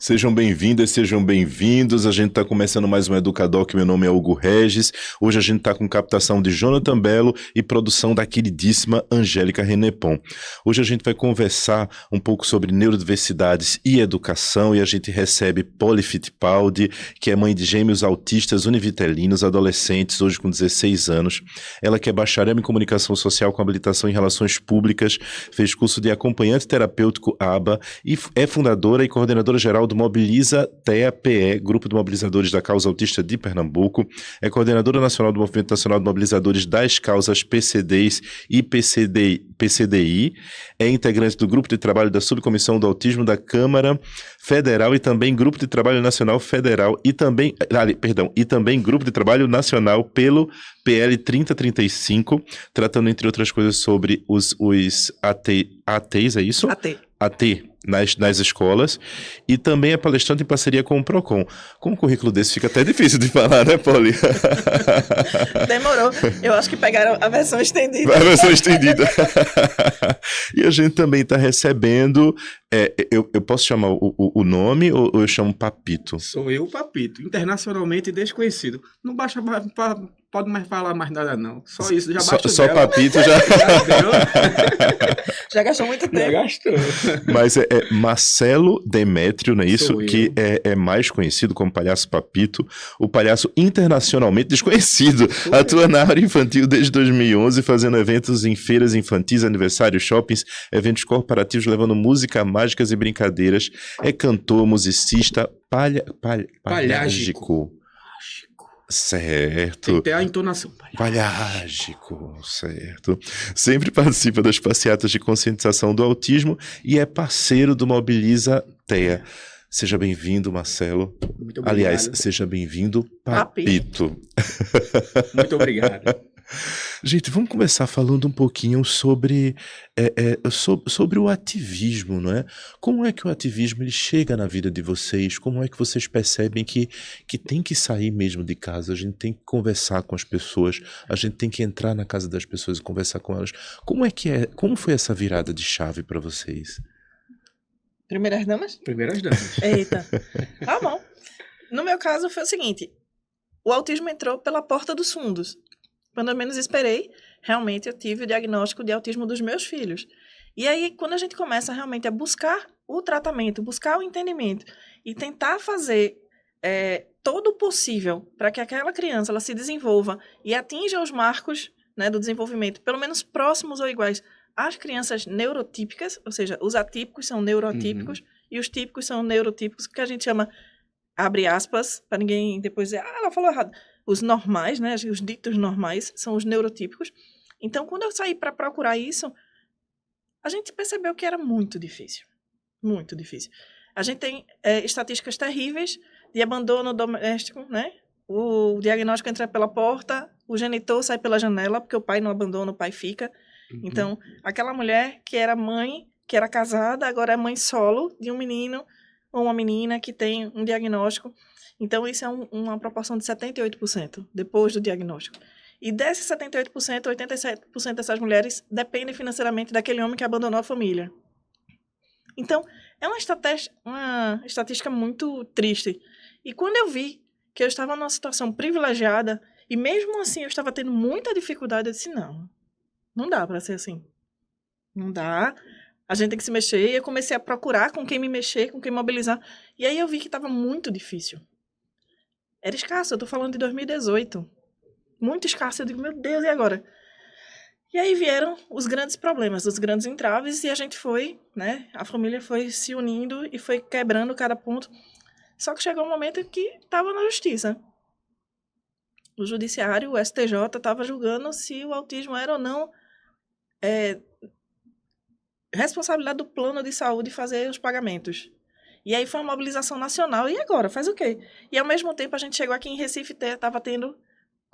Sejam bem-vindas, sejam bem-vindos. A gente está começando mais um Educadoc. Meu nome é Hugo Regis. Hoje a gente está com captação de Jonathan Belo e produção da queridíssima Angélica Renepon. Hoje a gente vai conversar um pouco sobre neurodiversidades e educação e a gente recebe Polly Fittipaldi, que é mãe de gêmeos autistas univitelinos, adolescentes, hoje com 16 anos. Ela que é bacharel em comunicação social com habilitação em relações públicas, fez curso de acompanhante terapêutico ABA e é fundadora e coordenadora geral do Mobiliza TEA-PE, Grupo de Mobilizadores da Causa Autista de Pernambuco, é coordenadora nacional do Movimento Nacional de Mobilizadores das Causas PCDs e PCDI, é integrante do Grupo de Trabalho da Subcomissão do Autismo da Câmara Federal e também Grupo de Trabalho Nacional Federal e também Grupo de Trabalho Nacional pelo PL 3035, tratando, entre outras coisas, sobre os ATs, é isso? AT nas escolas, e também é palestrante em parceria com o Procon. Com um currículo desse fica até difícil de falar, né, Polly? Demorou. Eu acho que pegaram a versão estendida. A versão estendida. E a gente também está recebendo... eu posso chamar o nome ou eu chamo Papito? Sou eu, Papito, internacionalmente desconhecido. Não baixa pode mais falar mais nada, não. Só isso, já basta. Só Papito já... Já gastou muito tempo. Já gastou. Mas é Marcelo Demétrio, não é isso? Sou que é mais conhecido como Palhaço Papito, o palhaço internacionalmente desconhecido. Atua na área infantil desde 2011, fazendo eventos em feiras infantis, aniversários, shoppings, eventos corporativos, levando música, mágicas e brincadeiras. É cantor, musicista, palhágico. Certo. Tem que ter a entonação. Palhágico, certo. Sempre participa das passeatas de conscientização do autismo e é parceiro do Mobiliza TEA. Seja bem-vindo, Marcelo. Muito obrigado. Aliás, seja bem-vindo, Papito. Muito obrigado. Gente, vamos começar falando um pouquinho sobre o ativismo, não é? Como é que o ativismo ele chega na vida de vocês? Como é que vocês percebem que tem que sair mesmo de casa? A gente tem que conversar com as pessoas, a gente tem que entrar na casa das pessoas e conversar com elas. Como foi essa virada de chave para vocês? Primeiras damas? Primeiras damas. Eita. Tá bom. No meu caso foi o seguinte, o autismo entrou pela porta dos fundos. Quando eu menos esperei, realmente eu tive o diagnóstico de autismo dos meus filhos. E aí, quando a gente começa realmente a buscar o tratamento, buscar o entendimento e tentar fazer todo o possível para que aquela criança ela se desenvolva e atinja os marcos, né, do desenvolvimento, pelo menos próximos ou iguais às crianças neurotípicas, ou seja, os atípicos são neurotípicos e os típicos são neurotípicos, que a gente chama, abre aspas, para ninguém depois dizer, ela falou errado. Os normais, né, os ditos normais, são os neurotípicos. Então, quando eu saí para procurar isso, a gente percebeu que era muito difícil. Muito difícil. A gente tem estatísticas terríveis de abandono doméstico, né? O diagnóstico entra pela porta, o genitor sai pela janela, porque o pai não abandona, o pai fica. Então, aquela mulher que era mãe, que era casada, agora é mãe solo de um menino ou uma menina que tem um diagnóstico. Então, isso é uma proporção de 78% depois do diagnóstico. E desses 78%, 87% dessas mulheres dependem financeiramente daquele homem que abandonou a família. Então, é uma estatística muito triste. E quando eu vi que eu estava numa situação privilegiada, e mesmo assim eu estava tendo muita dificuldade, eu disse, não dá para ser assim. Não dá. A gente tem que se mexer. E eu comecei a procurar com quem me mexer, com quem mobilizar. E aí eu vi que estava muito difícil. Era escasso, eu tô falando de 2018. Muito escasso. Eu digo, meu Deus, e agora? E aí vieram os grandes problemas, os grandes entraves, e a gente foi, né? A família foi se unindo e foi quebrando cada ponto. Só que chegou um momento que estava na justiça. O judiciário, o STJ, estava julgando se o autismo era ou não responsabilidade do plano de saúde fazer os pagamentos. E aí foi uma mobilização nacional. E agora? Faz o quê? E ao mesmo tempo a gente chegou aqui em Recife e estava tendo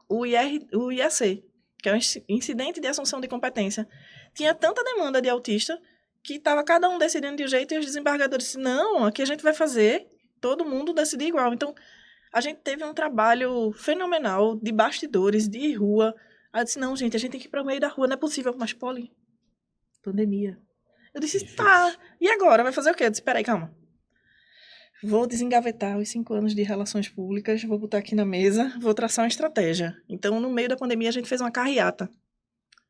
o IAC, que é o Incidente de Assunção de Competência. Tinha tanta demanda de autista que estava cada um decidindo de um jeito e os desembargadores disseram, não, aqui a gente vai fazer todo mundo decidir igual. Então, a gente teve um trabalho fenomenal de bastidores, de rua. Aí eu disse, não, gente, a gente tem que ir para o meio da rua, não é possível. Mas, Polly, pandemia. Eu disse, tá, e agora? Vai fazer o quê? Eu disse, peraí, calma. vou desengavetar os 5 anos de relações públicas, vou botar aqui na mesa, vou traçar uma estratégia. Então, no meio da pandemia, a gente fez uma carreata.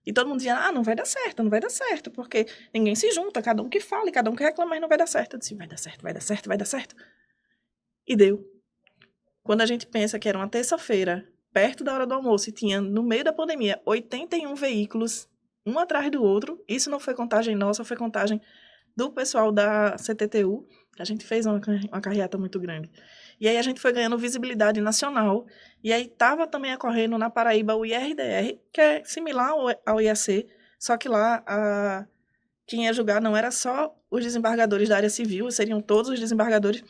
E todo mundo dizia, não vai dar certo, não vai dar certo, porque ninguém se junta, cada um que fala, cada um que reclama, e não vai dar certo. Eu disse, vai dar certo, vai dar certo, vai dar certo. E deu. Quando a gente pensa que era uma terça-feira, perto da hora do almoço, e tinha, no meio da pandemia, 81 veículos, um atrás do outro, isso não foi contagem nossa, foi contagem do pessoal da CTTU, a gente fez uma carreata muito grande. E aí a gente foi ganhando visibilidade nacional, e aí estava também ocorrendo na Paraíba o IRDR, que é similar ao IAC, só que lá quem ia julgar não era só os desembargadores da área civil, seriam todos os desembargadores.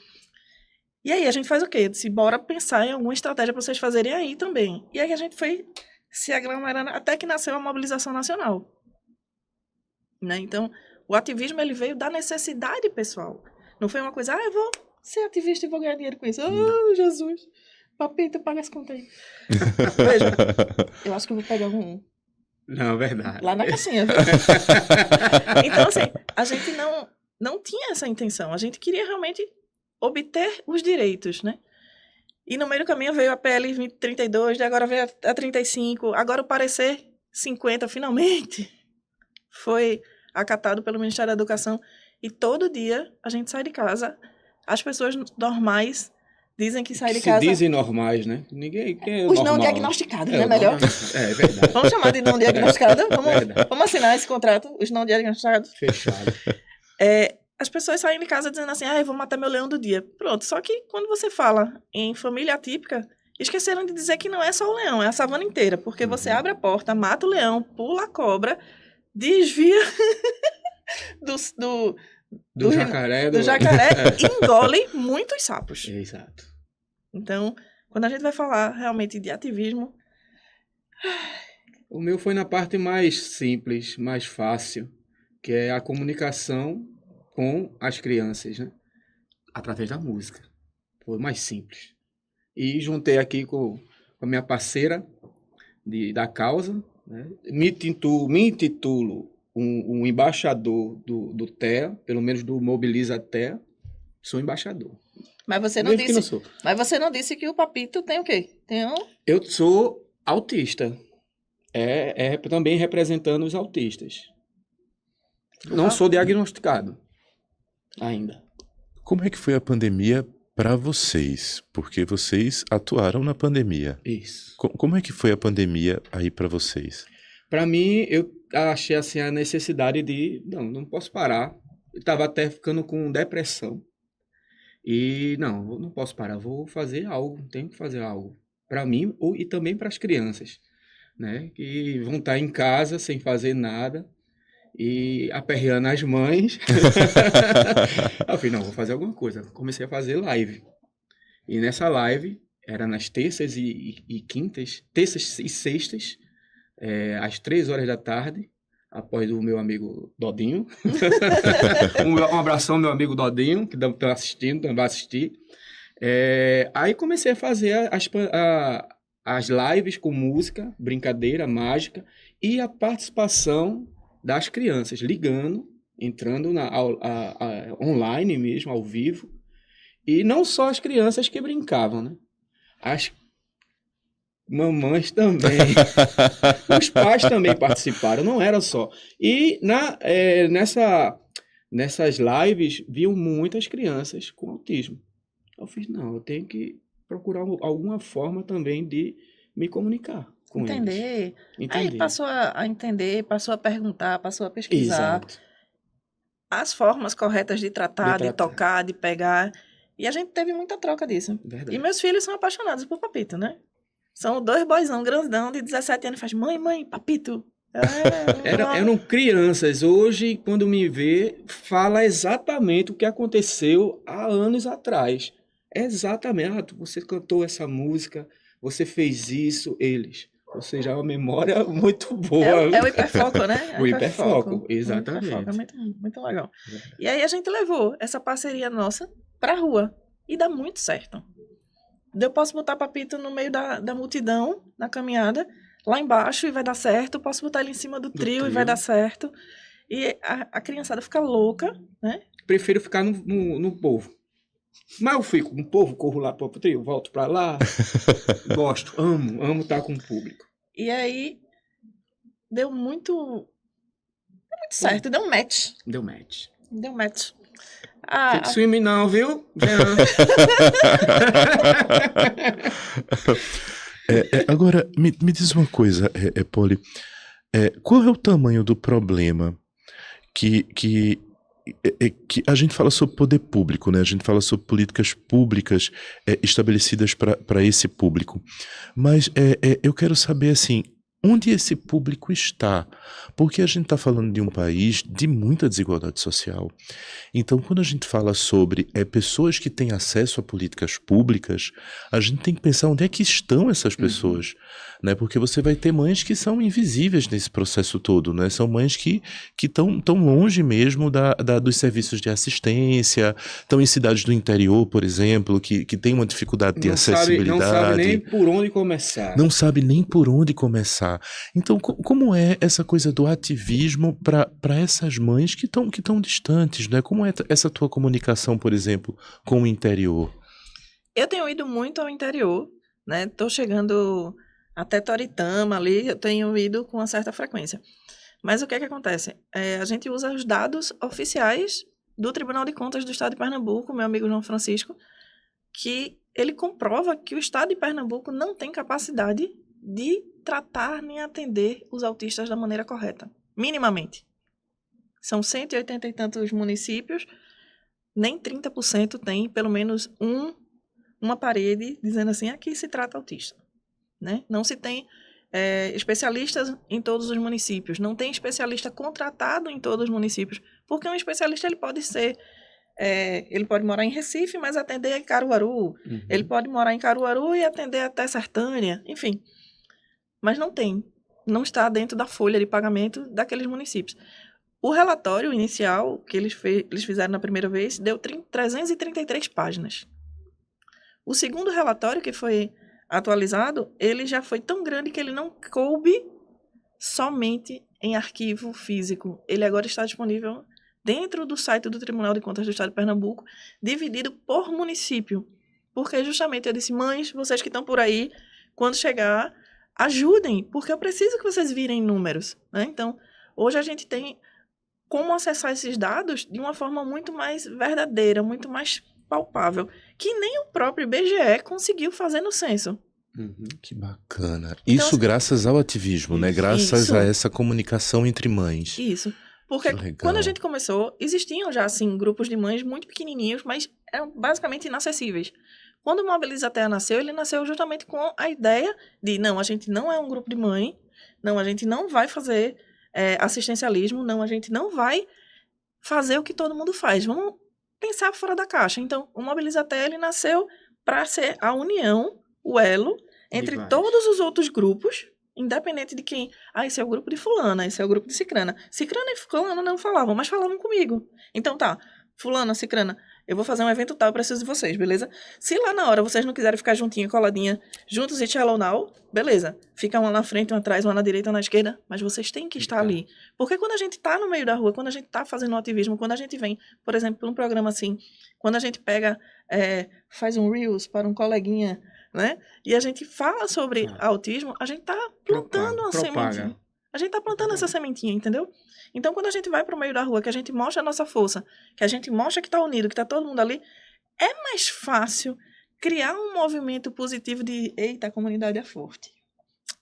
E aí a gente faz o quê? Eu disse, bora pensar em alguma estratégia para vocês fazerem aí também. E aí a gente foi se aglomerando até que nasceu a mobilização nacional. Né? Então, o ativismo ele veio da necessidade pessoal. Não foi uma coisa, eu vou ser ativista e vou ganhar dinheiro com isso. Oh, Jesus. Papito, paga as contas aí. Veja, eu acho que eu vou pegar um. Não, verdade. Lá na caixinha. Então, assim, a gente não tinha essa intenção. A gente queria realmente obter os direitos, né? E no meio do caminho veio a PL 2032, agora veio a 35, agora o parecer 50, finalmente, foi acatado pelo Ministério da Educação. E todo dia a gente sai de casa. As pessoas normais dizem que saem de casa... Se dizem normais, né? Ninguém quer os normal. não diagnosticados, né? Melhor. É verdade. Vamos chamar de não diagnosticados? Vamos assinar esse contrato, os não diagnosticados. Fechado. As pessoas saem de casa dizendo assim, eu vou matar meu leão do dia. Pronto, só que quando você fala em família atípica, esqueceram de dizer que não é só o leão, é a savana inteira. Porque você abre a porta, mata o leão, pula a cobra, desvia do jacaré. Do jacaré e engole muitos sapos. Exato. Então, quando a gente vai falar realmente de ativismo... O meu foi na parte mais simples, mais fácil, que é a comunicação com as crianças, né? Através da música. Foi mais simples. E juntei aqui com a minha parceira da causa, né? Me intitulo um embaixador do TEA, pelo menos do Mobiliza TEA. Sou embaixador. Mas você não Mesmo disse. que não sou. Mas você não disse que o Papito tem o quê? Eu sou autista. Também representando os autistas. Não sou diagnosticado ainda. Como é que foi a pandemia para vocês? Porque vocês atuaram na pandemia. Isso. Como é que foi a pandemia aí para vocês? Para mim, eu achei assim a necessidade de... Não posso parar. Eu estava até ficando com depressão. E não posso parar. Vou fazer algo. Tenho que fazer algo. Para mim e também para as crianças, né? Que vão estar em casa sem fazer nada. E aperreando as mães. Eu falei, vou fazer alguma coisa. Comecei a fazer live. E nessa live, era nas terças e quintas, terças e sextas, às 3 horas da tarde, após o meu amigo Dodinho. Um abração, meu amigo Dodinho, que está assistindo, também vai assistir. Aí comecei a fazer as lives com música, brincadeira, mágica, e a participação das crianças, ligando, entrando online mesmo, ao vivo. E não só as crianças que brincavam, né? As mamães também. Os pais também participaram, não era só. E nessas lives, viam muitas crianças com autismo. Eu fiz, eu tenho que procurar alguma forma também de me comunicar. Entender. Entender. Aí passou a entender, passou a perguntar, passou a pesquisar. Exato. As formas corretas de tratar, de tocar, de pegar. E a gente teve muita troca disso. Verdade. E meus filhos são apaixonados por Papito, né? São 2 boyzão grandão de 17 anos. Faz, mãe, Papito. Eram crianças. Hoje, quando me vê, fala exatamente o que aconteceu há anos atrás. Exatamente. Você cantou essa música, você fez isso, eles. Ou seja, é uma memória muito boa. É o hiperfoco, né? O hiperfoco, exatamente. O hiperfoco, é muito, muito legal. E aí a gente levou essa parceria nossa pra rua. E dá muito certo. Eu posso botar Papito no meio da multidão, na caminhada, lá embaixo e vai dar certo. Posso botar ele em cima do trio e vai dar certo. E a criançada fica louca, né? Prefiro ficar no povo. Mas eu fico com o povo, corro lá pro trio, volto pra lá. Gosto, amo estar com o público. E aí, deu muito certo, deu um match. Deu match. Deu um match. Fique swing não, viu? Jean? Agora, me diz uma coisa, Poli. Qual é o tamanho do problema que a gente fala sobre poder público, né? A gente fala sobre políticas públicas estabelecidas para esse público. Mas eu quero saber, assim, onde esse público está? Porque a gente está falando de um país de muita desigualdade social. Então, quando a gente fala sobre pessoas que têm acesso a políticas públicas, a gente tem que pensar onde é que estão essas pessoas, né? Porque você vai ter mães que são invisíveis nesse processo todo, né? São mães que estão tão longe mesmo dos serviços de assistência, estão em cidades do interior, por exemplo, que tem uma dificuldade de acessibilidade. Não sabe nem por onde começar. Não sabe nem por onde começar. Então, como é essa coisa do ativismo para essas mães que estão distantes, né? Como é essa tua comunicação, por exemplo, com o interior? Eu tenho ido muito ao interior, né? Tô chegando até Toritama ali, eu tenho ido com uma certa frequência. Mas o que é que acontece? A gente usa os dados oficiais do Tribunal de Contas do Estado de Pernambuco, meu amigo João Francisco, que ele comprova que o Estado de Pernambuco não tem capacidade de tratar nem atender os autistas da maneira correta, minimamente. São 180 e tantos municípios, nem 30% tem pelo menos uma parede dizendo assim, aqui se trata autista. Né? Não se tem especialistas em todos os municípios, não tem especialista contratado em todos os municípios, porque um especialista ele pode ser, ele pode morar em Recife, mas atender em Caruaru, ele pode morar em Caruaru e atender até Sertânia, enfim. Mas não está dentro da folha de pagamento daqueles municípios. O relatório inicial que eles fizeram na primeira vez deu 333 páginas. O segundo relatório que foi atualizado, ele já foi tão grande que ele não coube somente em arquivo físico. Ele agora está disponível dentro do site do Tribunal de Contas do Estado de Pernambuco, dividido por município. Porque justamente eu disse, mães, vocês que estão por aí, quando chegar, ajudem, porque eu preciso que vocês virem números. Né? Então, hoje a gente tem como acessar esses dados de uma forma muito mais verdadeira, muito mais palpável, que nem o próprio IBGE conseguiu fazer no censo. Que bacana. Então, isso graças ao ativismo, né? Graças a essa comunicação entre mães. Isso. Porque quando a gente começou, existiam já, assim, grupos de mães muito pequenininhos, mas eram basicamente inacessíveis. Quando o Mobiliza Terra nasceu, ele nasceu justamente com a ideia de, não, a gente não é um grupo de mãe, não, a gente não vai fazer assistencialismo, não, a gente não vai fazer o que todo mundo faz. Vamos pensar fora da caixa. Então, o Mobiliza Terra, ele nasceu para ser a união, o elo, entre todos os outros grupos, independente de quem. Esse é o grupo de fulana, esse é o grupo de cicrana. Cicrana e fulana não falavam, mas falavam comigo. Então tá, fulana, cicrana, eu vou fazer um evento tal, eu preciso de vocês, beleza? Se lá na hora vocês não quiserem ficar juntinho, coladinha, juntos e hello now, beleza. Fica uma na frente, uma atrás, uma na direita, uma na esquerda, mas vocês têm que estar ali. Porque quando a gente tá no meio da rua, quando a gente tá fazendo um ativismo, quando a gente vem, por exemplo, para um programa assim, quando a gente pega, faz um Reels para um coleguinha, né? E a gente fala sobre autismo, a gente tá plantando uma sementinha. A gente tá plantando essa sementinha, entendeu? Então, quando a gente vai pro meio da rua, que a gente mostra a nossa força, que a gente mostra que tá unido, que tá todo mundo ali, é mais fácil criar um movimento positivo de, eita, a comunidade é forte.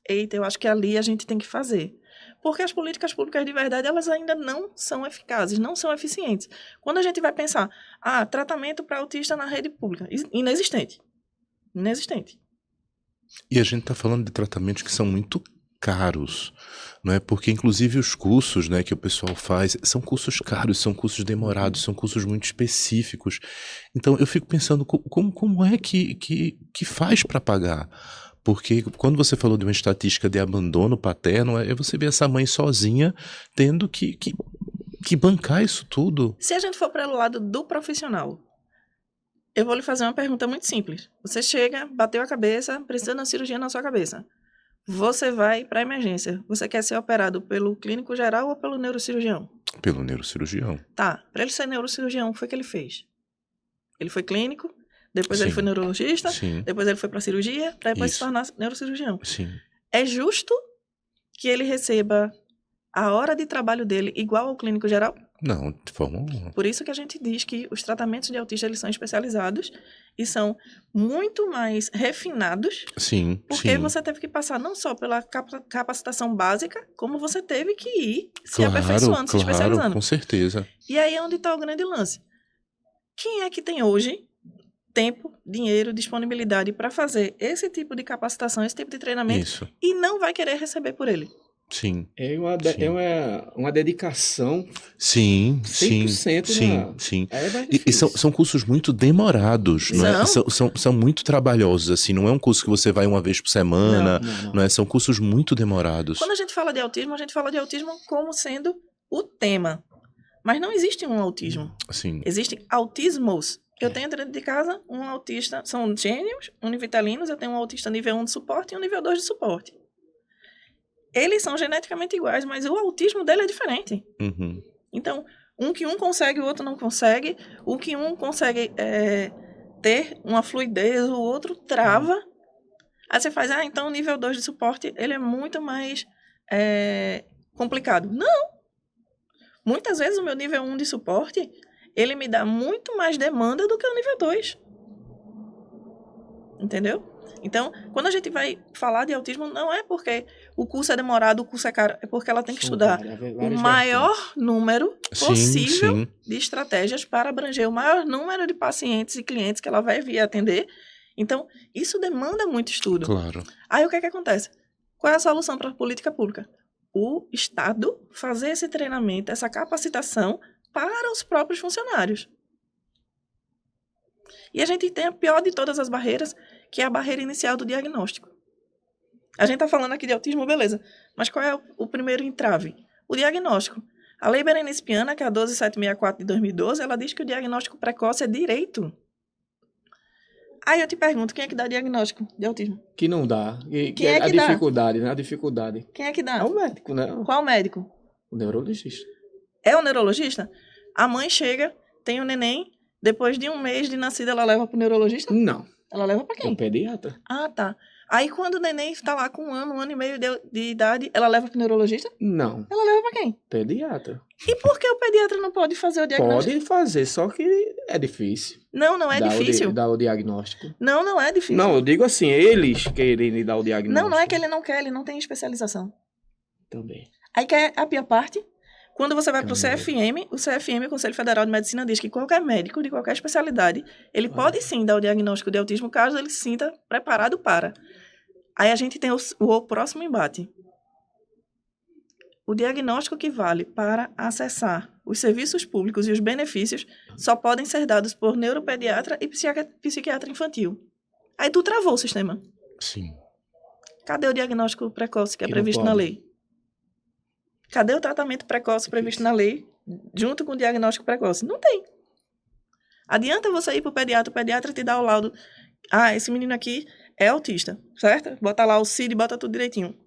Eita, eu acho que ali a gente tem que fazer. Porque as políticas públicas de verdade, elas ainda não são eficazes, não são eficientes. Quando a gente vai pensar, tratamento para autista na rede pública, inexistente. Inexistente. E a gente está falando de tratamentos que são muito caros, não é? Porque inclusive os cursos, né, que o pessoal faz são cursos caros, são cursos demorados, são cursos muito específicos. Então eu fico pensando como é que faz para pagar? Porque quando você falou de uma estatística de abandono paterno, você vê essa mãe sozinha tendo que bancar isso tudo. Se a gente for para o lado do profissional, eu vou lhe fazer uma pergunta muito simples. Você chega, bateu a cabeça, precisa de uma cirurgia na sua cabeça. Você vai para a emergência. Você quer ser operado pelo clínico geral ou pelo neurocirurgião? Pelo neurocirurgião. Tá. Para ele ser neurocirurgião, o que foi que ele fez? Ele foi clínico, depois ele Sim. foi neurologista, Sim, depois ele foi para cirurgia, para depois se Isso. tornar neurocirurgião. sim. É justo que ele receba a hora de trabalho dele igual ao clínico geral? Não, de forma alguma. Por isso que a gente diz que os tratamentos de autista eles são especializados e são muito mais refinados, Sim, porque sim. você teve que passar não só pela capacitação básica, como você teve que ir se Claro, aperfeiçoando, se claro, especializando. com certeza. E aí é onde está o grande lance. Quem é que tem hoje tempo, dinheiro, disponibilidade para fazer esse tipo de capacitação, esse tipo de treinamento Isso. e não vai querer receber por ele? Sim. É uma, Sim. uma dedicação Sim, sim, 100%, sim, né? sim. É mais E difícil. são cursos muito demorados, não é? São muito trabalhosos, assim, não é um curso que você vai uma vez por semana, não é? São cursos muito demorados. Quando a gente fala de autismo, a gente fala de autismo como sendo o tema. Mas não existe um autismo. Sim, Existem autismos. Eu tenho dentro de casa um autista, são gênios, univitalinos, eu tenho um autista nível 1 de suporte e um nível 2 de suporte. Eles são geneticamente iguais, mas o autismo dele é diferente. uhum, Então, um consegue, o outro não consegue. O que um consegue ter uma fluidez, o outro trava. Aí você faz, então o nível 2 de suporte, ele é muito mais complicado. Não! Muitas vezes o meu nível 1 de suporte, ele me dá muito mais demanda do que o nível 2. Entendeu? Então, quando a gente vai falar de autismo, não é porque o curso é demorado, o curso é caro, é porque ela tem que estudar o maior número possível sim. de estratégias para abranger o maior número de pacientes e clientes que ela vai vir atender. Então, isso demanda muito estudo. Claro. Aí, o que é que acontece? Qual é a solução para a política pública? O Estado fazer esse treinamento, essa capacitação para os próprios funcionários. E a gente tem a pior de todas as barreiras, que é a barreira inicial do diagnóstico. A gente está falando aqui de autismo, beleza. Mas qual é o primeiro entrave? O diagnóstico. A Lei Berenice Piana, que é a 12764 de 2012, ela diz que o diagnóstico precoce é direito. Aí eu te pergunto, quem é que dá diagnóstico de autismo? Que não dá. Quem é a que dá? dificuldade, né? A dificuldade. Quem é que dá? É o médico, né? Qual médico? O neurologista. É o neurologista? A mãe chega, tem o neném, depois de 1 mês de nascida, ela leva pro neurologista? Não. Ela leva pra É quem? o pediatra. Ah, tá. Aí quando o neném está lá com 1 ano e meio de idade, ela leva pro neurologista? Não. Ela leva pra quem? Pediatra. E por que o pediatra não pode fazer o diagnóstico? Pode fazer, só que é difícil. Não é difícil. Dar o diagnóstico. Não é difícil. Não, eu digo assim, eles querem dar o diagnóstico. Não é que ele não quer, ele não tem especialização. Também. Aí que é a pior parte. Quando você vai pro Também. CFM, o CFM, o Conselho Federal de Medicina, diz que qualquer médico de qualquer especialidade, ele pode sim dar o diagnóstico de autismo caso ele se sinta preparado para. Aí a gente tem o próximo embate. O diagnóstico que vale para acessar os serviços públicos e os benefícios só podem ser dados por neuropediatra e psiquiatra infantil. Aí tu travou o sistema. Sim. Cadê o diagnóstico precoce que é Que não previsto na pode. lei? Cadê o tratamento precoce previsto na lei junto com o diagnóstico precoce? Não tem. Adianta você ir pro pediatra, o pediatra te dá o laudo. Ah, esse menino aqui é autista, certo? Bota lá o CID, bota tudo direitinho.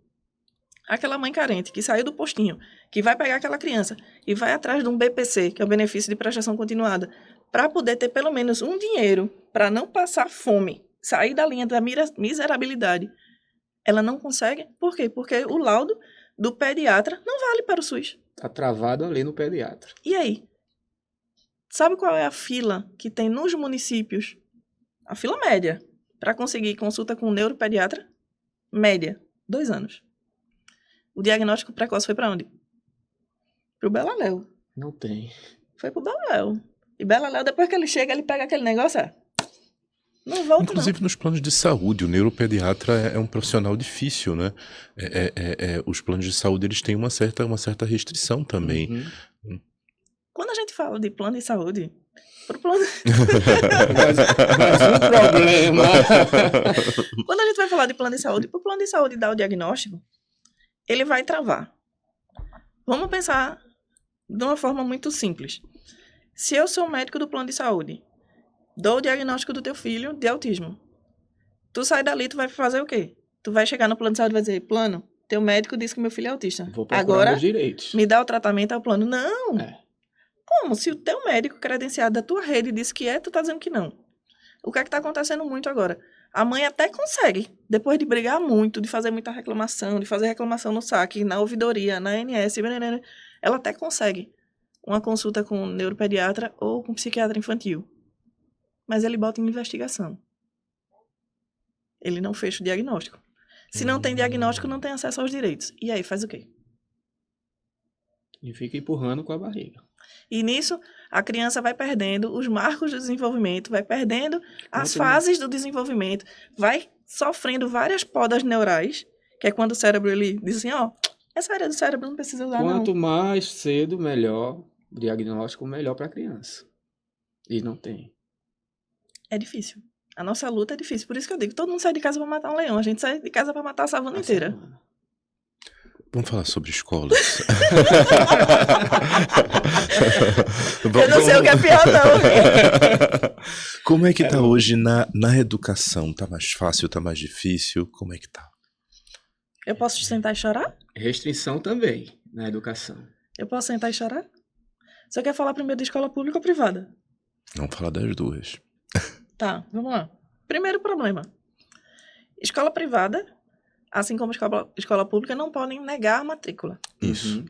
Aquela mãe carente que saiu do postinho, que vai pegar aquela criança e vai atrás de um BPC, que é o benefício de prestação continuada, para poder ter pelo menos um dinheiro para não passar fome, sair da linha da miserabilidade. Ela não consegue. Por quê? Porque o laudo do pediatra não vale para o SUS. Tá travado ali no pediatra. E aí? Sabe qual é a fila que tem nos municípios? A fila média para conseguir consulta com o neuropediatra? Média, 2 anos. O diagnóstico precoce foi para onde? Pro Belaléu. Não tem. Foi pro Belaléu. E Belaléu, depois que ele chega, ele pega aquele negócio, não volta Inclusive nos planos de saúde, o neuropediatra é um profissional difícil, né? Os planos de saúde eles têm uma certa restrição também. Uhum. Quando a gente fala de plano de saúde, pro plano... Mas um problema. Quando a gente vai falar de plano de saúde, pro plano de saúde dar o diagnóstico, ele vai travar. Vamos pensar de uma forma muito simples. Se eu sou médico do plano de saúde, dou o diagnóstico do teu filho de autismo. Tu sai dali, tu vai fazer o quê? Tu vai chegar no plano de saúde e vai dizer, plano, teu médico disse que meu filho é autista. Vou procurar Agora, meus direitos. me dá o tratamento ao plano. Não! É. Como? Se o teu médico credenciado da tua rede disse que é, tu tá dizendo que não. O que é que tá acontecendo muito agora? A mãe até consegue, depois de brigar muito, de fazer muita reclamação, de fazer reclamação no SAC, na ouvidoria, na ANS, ela até consegue uma consulta com um neuropediatra ou com um psiquiatra infantil. Mas ele bota em investigação. Ele não fecha o diagnóstico. Se não tem diagnóstico, não tem acesso aos direitos. E aí, faz o quê? E fica empurrando com a barriga. E nisso, a criança vai perdendo os marcos do desenvolvimento, vai perdendo as Quanto fases do desenvolvimento, vai sofrendo várias podas neurais, que é quando o cérebro ele diz assim, ó, essa área do cérebro não precisa usar, Quanto não. mais cedo, melhor. Diagnóstico melhor para a criança. E não tem. É difícil. A nossa luta é difícil. Por isso que eu digo, todo mundo sai de casa para matar um leão. A gente sai de casa para matar a savana inteira. Semana. Vamos falar sobre escolas. Eu não sei o que é pior, não. Como é que tá hoje na educação? Tá mais fácil, tá mais difícil? Como é que tá? Eu posso sentar e chorar? Restrição também na educação. Eu posso sentar e chorar? Você quer falar primeiro de escola pública ou privada? Vamos falar das duas. Tá, vamos lá. Primeiro problema. Escola privada, assim como escola pública, não podem negar a matrícula. Isso. Uhum.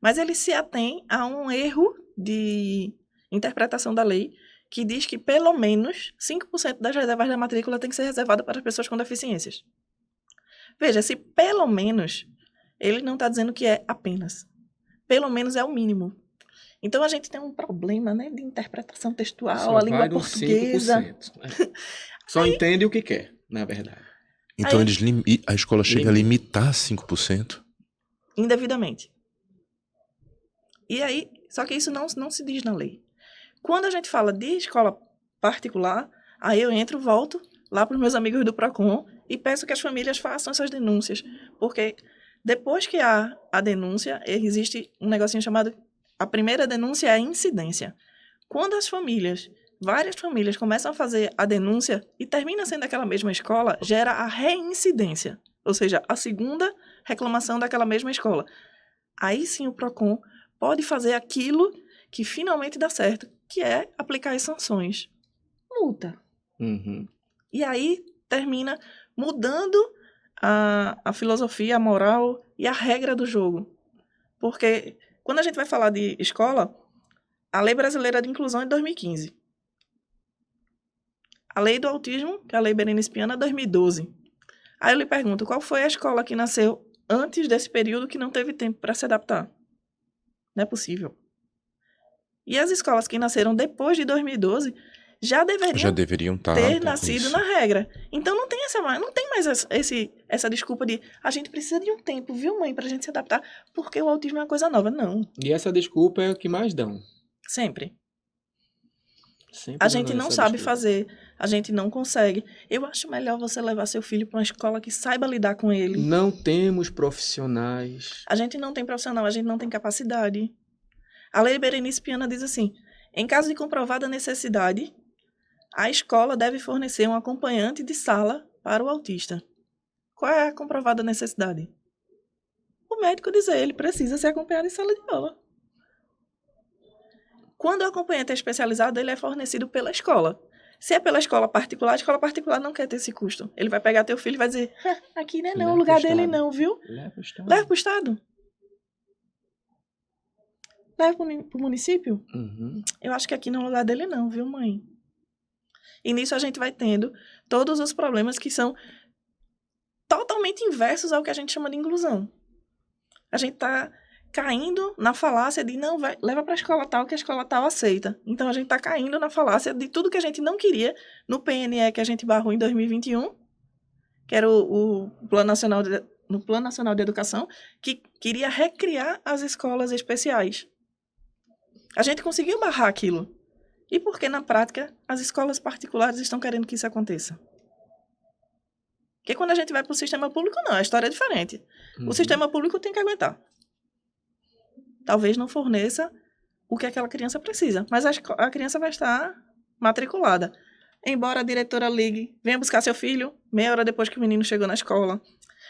Mas ele se atém a um erro de interpretação da lei que diz que pelo menos 5% das reservas da matrícula tem que ser reservada para as pessoas com deficiências. Veja, se pelo menos, ele não está dizendo que é apenas. Pelo menos é o mínimo. Então a gente tem um problema, né, de interpretação textual, Só a língua vai no portuguesa. 5%. Só entende o que quer, na verdade. Então Aí- a escola chega a limitar 5%? Indevidamente. E aí, só que isso não se diz na lei. Quando a gente fala de escola particular, aí eu volto lá para os meus amigos do PROCON e peço que as famílias façam essas denúncias. Porque depois que há a denúncia, existe um negocinho chamado... A primeira denúncia é a incidência. Quando várias famílias começam a fazer a denúncia e termina sendo aquela mesma escola, gera a reincidência. Ou seja, a segunda reclamação daquela mesma escola. Aí sim o PROCON pode fazer aquilo que finalmente dá certo, que é aplicar as sanções. Multa. Uhum. E aí termina mudando a filosofia, a moral e a regra do jogo. Porque quando a gente vai falar de escola, a Lei Brasileira de Inclusão é de 2015. A Lei do Autismo, que é a Lei Berenice Piana, é 2012. Aí eu lhe pergunto, qual foi a escola que nasceu antes desse período que não teve tempo para se adaptar? Não é possível. E as escolas que nasceram depois de 2012 já deveriam estar ter nascido na regra. Então não tem mais essa desculpa de a gente precisa de um tempo, viu, mãe, pra gente se adaptar, porque o autismo é uma coisa nova. Não, E essa desculpa é o que mais dão. sempre. Sempre A dando gente não essa sabe desculpa. fazer, a gente não consegue. Eu acho melhor você levar seu filho para uma escola que saiba lidar com ele. Não temos profissionais. A gente não tem profissional, a gente não tem capacidade. A Lei Berenice Piana diz assim, em caso de comprovada necessidade, a escola deve fornecer um acompanhante de sala para o autista. Qual é a comprovada necessidade? O médico diz ele precisa ser acompanhado em sala de aula. Quando o acompanhante é especializado, ele é fornecido pela escola. Se é pela escola particular, a escola particular não quer ter esse custo. Ele vai pegar teu filho e vai dizer, aqui não é não, o lugar dele não, viu? Leva o Estado. Leva pro estado. Leva pro município. Uhum. Eu acho que aqui não é o lugar dele não, viu, mãe? E nisso a gente vai tendo todos os problemas que são totalmente inversos ao que a gente chama de inclusão. A gente tá caindo na falácia de não, leva para a escola tal que a escola tal aceita. Então a gente tá caindo na falácia de tudo que a gente não queria no PNE que a gente barrou em 2021, que era o Plano Nacional de Educação, que queria recriar as escolas especiais. A gente conseguiu barrar aquilo. E por que, na prática, as escolas particulares estão querendo que isso aconteça? Porque quando a gente vai para o sistema público, não, a história é diferente. Uhum. O sistema público tem que aguentar. Talvez não forneça o que aquela criança precisa, mas a criança vai estar matriculada. Embora a diretora ligue, venha buscar seu filho, meia hora depois que o menino chegou na escola.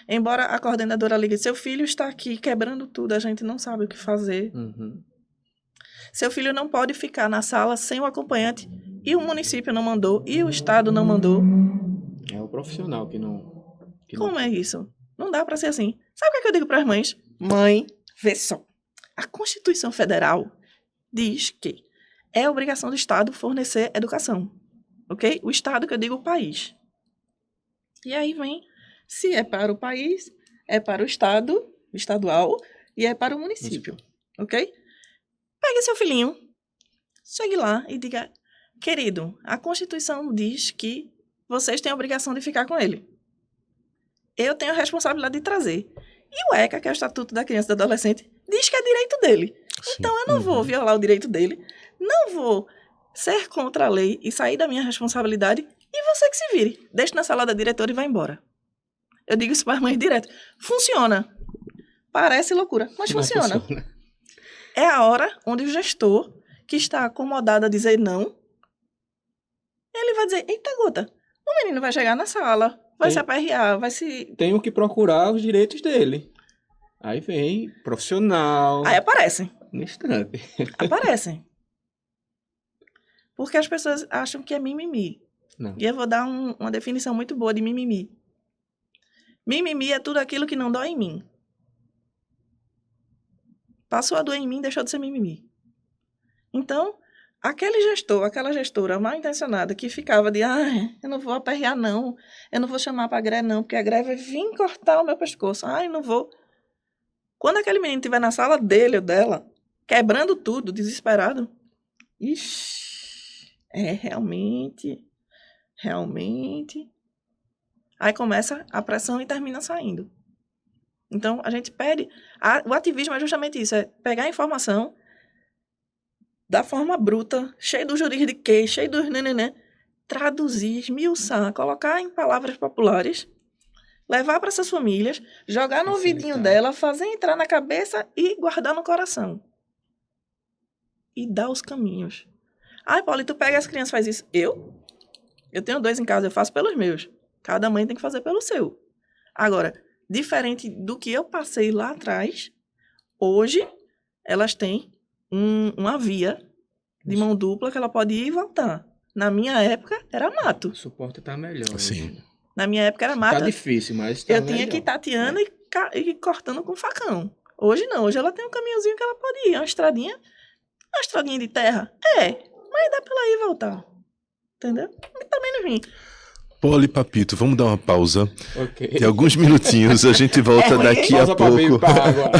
Embora a coordenadora ligue, seu filho está aqui quebrando tudo, a gente não sabe o que fazer. Uhum. Seu filho não pode ficar na sala sem o acompanhante e o município não mandou e o estado não mandou. É o profissional que não... Como é isso? Não dá para ser assim. Sabe o que é que eu digo para as mães? Mãe, vê só. A Constituição Federal diz que é obrigação do Estado fornecer educação. Ok? O Estado que eu digo o país. E aí vem, se é para o país, é para o Estado, estadual, e é para o município. Ok? Pegue seu filhinho, chegue lá e diga, querido, a Constituição diz que vocês têm a obrigação de ficar com ele. Eu tenho a responsabilidade de trazer. E o ECA, que é o Estatuto da Criança e do Adolescente, diz que é direito dele. Sim. Então, eu não vou violar o direito dele, não vou ser contra a lei e sair da minha responsabilidade, e você que se vire. Deixe na sala da diretora e vá embora. Eu digo isso para as mães direto. Funciona. Parece loucura, mas funciona. É a hora onde o gestor, que está acomodado a dizer não, ele vai dizer, eita gota, o menino vai chegar na sala, vai se aperrear, vai se... Tenho que procurar os direitos dele. Aí vem profissional. Aí aparecem. No instante. Aparecem. Porque as pessoas acham que é mimimi. Não. E eu vou dar uma definição muito boa de mimimi. Mimimi é tudo aquilo que não dói em mim. Passou a doer em mim, deixou de ser mimimi. Então, aquele gestor, aquela gestora mal intencionada que ficava de, eu não vou aperrear não, eu não vou chamar pra Gré não, porque a Gré vai vir cortar o meu pescoço. Não vou. Quando aquele menino estiver na sala dele ou dela, quebrando tudo, desesperado, realmente. Aí começa a pressão e termina saindo. Então, a gente pede... O ativismo é justamente isso, é pegar a informação da forma bruta, cheio do juridiquês, cheio dos nenenê, traduzir, esmiuçar, colocar em palavras populares, levar para essas famílias, jogar no ouvidinho dela, fazer entrar na cabeça e guardar no coração. E dar os caminhos. Paulo, tu pega as crianças e faz isso. Eu tenho 2 em casa, eu faço pelos meus. Cada mãe tem que fazer pelo seu. Agora, diferente do que eu passei lá atrás, hoje elas têm uma via de mão dupla que ela pode ir e voltar. Na minha época, era mato. O suporte tá melhor. Sim. Hoje. Na minha época, era mato. Tá difícil, mas tá eu tinha que ir tateando e cortando com facão. Hoje não. Hoje ela tem um caminhozinho que ela pode ir. Uma estradinha de terra. Mas dá pra ela ir e voltar. Entendeu? E também não vim. Poli Papito, vamos dar uma pausa. Ok. De alguns minutinhos, a gente volta daqui a Pausa pra beber pouco. água.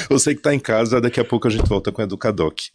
Você que tá em casa, daqui a pouco a gente volta com a Educadoc.